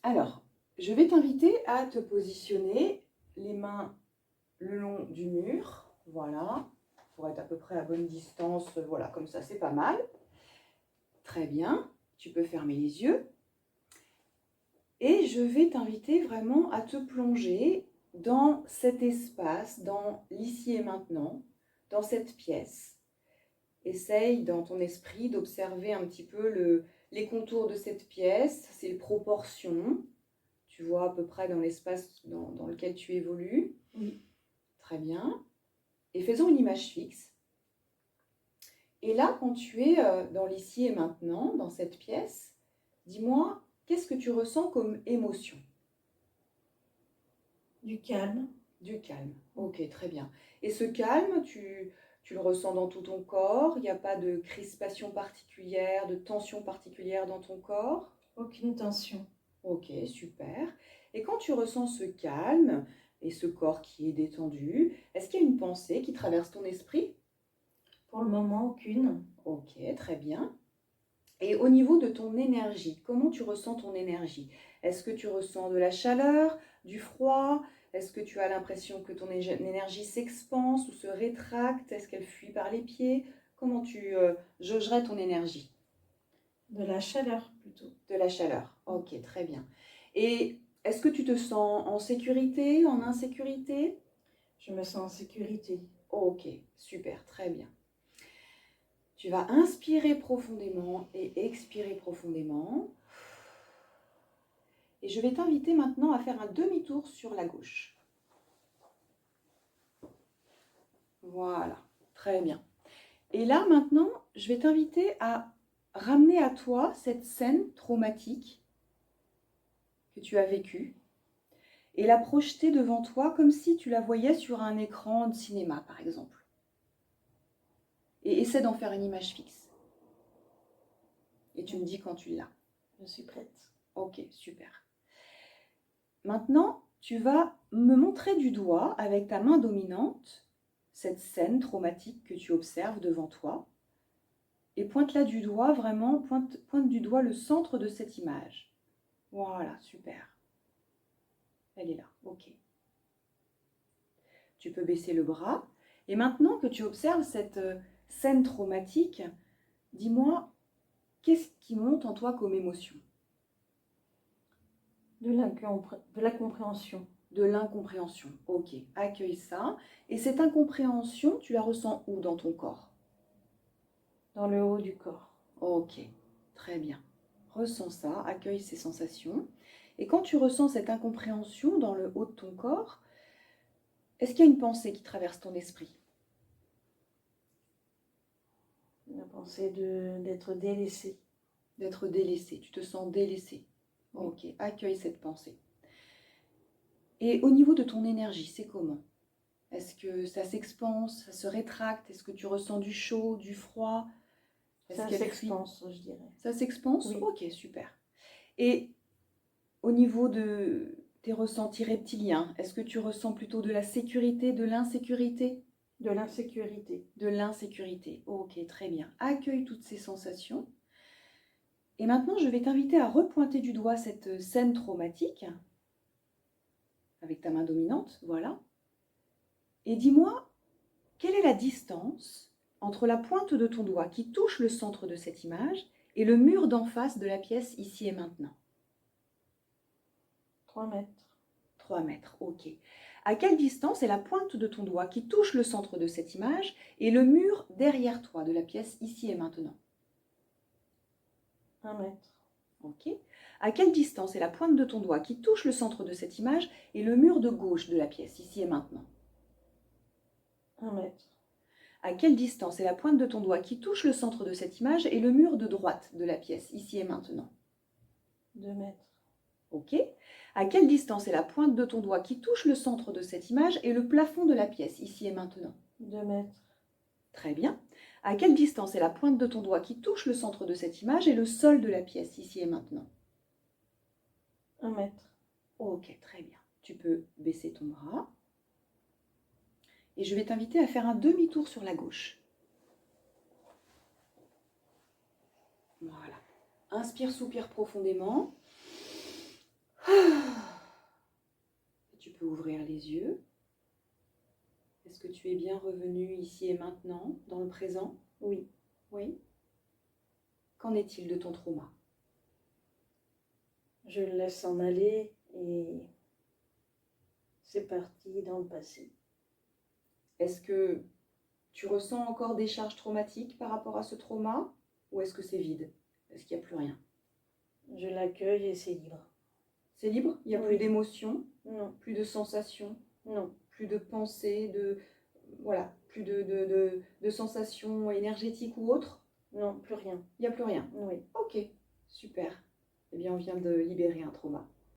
Alors, je vais t'inviter à te positionner les mains le long du mur. Voilà, pour être à peu près à bonne distance. Voilà, comme ça, c'est pas mal. Très bien. Tu peux fermer les yeux. Et je vais t'inviter vraiment à te plonger dans cet espace, dans l'ici et maintenant, dans cette pièce. Essaye dans ton esprit d'observer un petit peu les contours de cette pièce, ses proportions. Tu vois à peu près dans l'espace dans lequel tu évolues. Oui. Très bien. Et faisons une image fixe. Et là, quand tu es dans l'ici et maintenant, dans cette pièce, dis-moi, qu'est-ce que tu ressens comme émotion? Du calme. Du calme. Ok, très bien. Et ce calme, tu le ressens dans tout ton corps? Il n'y a pas de crispation particulière, de tension particulière dans ton corps? Aucune tension. Ok, super. Et quand tu ressens ce calme et ce corps qui est détendu, est-ce qu'il y a une pensée qui traverse ton esprit? Pour le moment, aucune. Ok, très bien. Et au niveau de ton énergie, comment tu ressens ton énergie? Est-ce que tu ressens de la chaleur, du froid? Est-ce que tu as l'impression que ton énergie s'expanse ou se rétracte? Est-ce qu'elle fuit par les pieds? Comment tu jaugerais ton énergie? De la chaleur plutôt. De la chaleur. Ok, très bien. Et est-ce que tu te sens en sécurité, en insécurité? Je me sens en sécurité. Ok, super, très bien. Tu vas inspirer profondément et expirer profondément. Et je vais t'inviter maintenant à faire un demi-tour sur la gauche. Voilà, très bien. Et là, maintenant, je vais t'inviter à ramener à toi cette scène traumatique que tu as vécue et la projeter devant toi comme si tu la voyais sur un écran de cinéma, par exemple. Et essaie d'en faire une image fixe. Et tu me dis quand tu l'as. Je suis prête. Ok, super. Maintenant, tu vas me montrer du doigt avec ta main dominante cette scène traumatique que tu observes devant toi et pointe-la du doigt, vraiment, pointe du doigt le centre de cette image. Voilà, super. Elle est là, ok. Tu peux baisser le bras. Et maintenant que tu observes cette scène traumatique, dis-moi, qu'est-ce qui monte en toi comme émotion? De la compréhension. De l'incompréhension. Ok, accueille ça. Et cette incompréhension, tu la ressens où dans ton corps? Dans le haut du corps. Ok, très bien. Ressens ça, accueille ces sensations. Et quand tu ressens cette incompréhension dans le haut de ton corps, est-ce qu'il y a une pensée qui traverse ton esprit? La pensée d'être délaissée. D'être délaissé, tu te sens délaissé. Oui. Ok, accueille cette pensée. Et au niveau de ton énergie, c'est comment? Est-ce que ça s'expanse, ça se rétracte? Est-ce que tu ressens du chaud, du froid? Ça s'expanse, je dirais. Ça s'expanse? Oui. Ok, super. Et au niveau de tes ressentis reptiliens, est-ce que tu ressens plutôt de la sécurité, de l'insécurité? De l'insécurité. De l'insécurité. Ok, très bien. Accueille toutes ces sensations. Et maintenant, je vais t'inviter à repointer du doigt cette scène traumatique avec ta main dominante, voilà. Et dis-moi, quelle est la distance entre la pointe de ton doigt qui touche le centre de cette image et le mur d'en face de la pièce ici et maintenant? 3 mètres. 3 mètres, ok. À quelle distance est la pointe de ton doigt qui touche le centre de cette image et le mur derrière toi de la pièce ici et maintenant? 1 mètre. Ok. À quelle distance est la pointe de ton doigt qui touche le centre de cette image et le mur de gauche de la pièce ici et maintenant? 1 mètre. À quelle distance est la pointe de ton doigt qui touche le centre de cette image et le mur de droite de la pièce ici et maintenant? 2 mètres. Ok. À quelle distance est la pointe de ton doigt qui touche le centre de cette image et le plafond de la pièce ici et maintenant? 2 mètres. Très bien. À quelle distance est la pointe de ton doigt qui touche le centre de cette image et le sol de la pièce ici et maintenant? 1 mètre. Ok, très bien. Tu peux baisser ton bras. Et je vais t'inviter à faire un demi-tour sur la gauche. Voilà. Inspire, soupire profondément. Tu peux ouvrir les yeux. Est-ce que tu es bien revenu ici et maintenant, dans le présent? Oui. Oui. Qu'en est-il de ton trauma? Je le laisse en aller et c'est parti dans le passé. Est-ce que tu ressens encore des charges traumatiques par rapport à ce trauma ou est-ce que c'est vide? Est-ce qu'il n'y a plus rien? Je l'accueille et c'est libre. C'est libre? Il n'y a plus Oui. d'émotions, Non, plus de sensations, non, plus de pensées, voilà, plus de sensations énergétiques ou autres? non, plus rien. Il n'y a plus rien. Oui. Ok, super. Eh bien, on vient de libérer un trauma.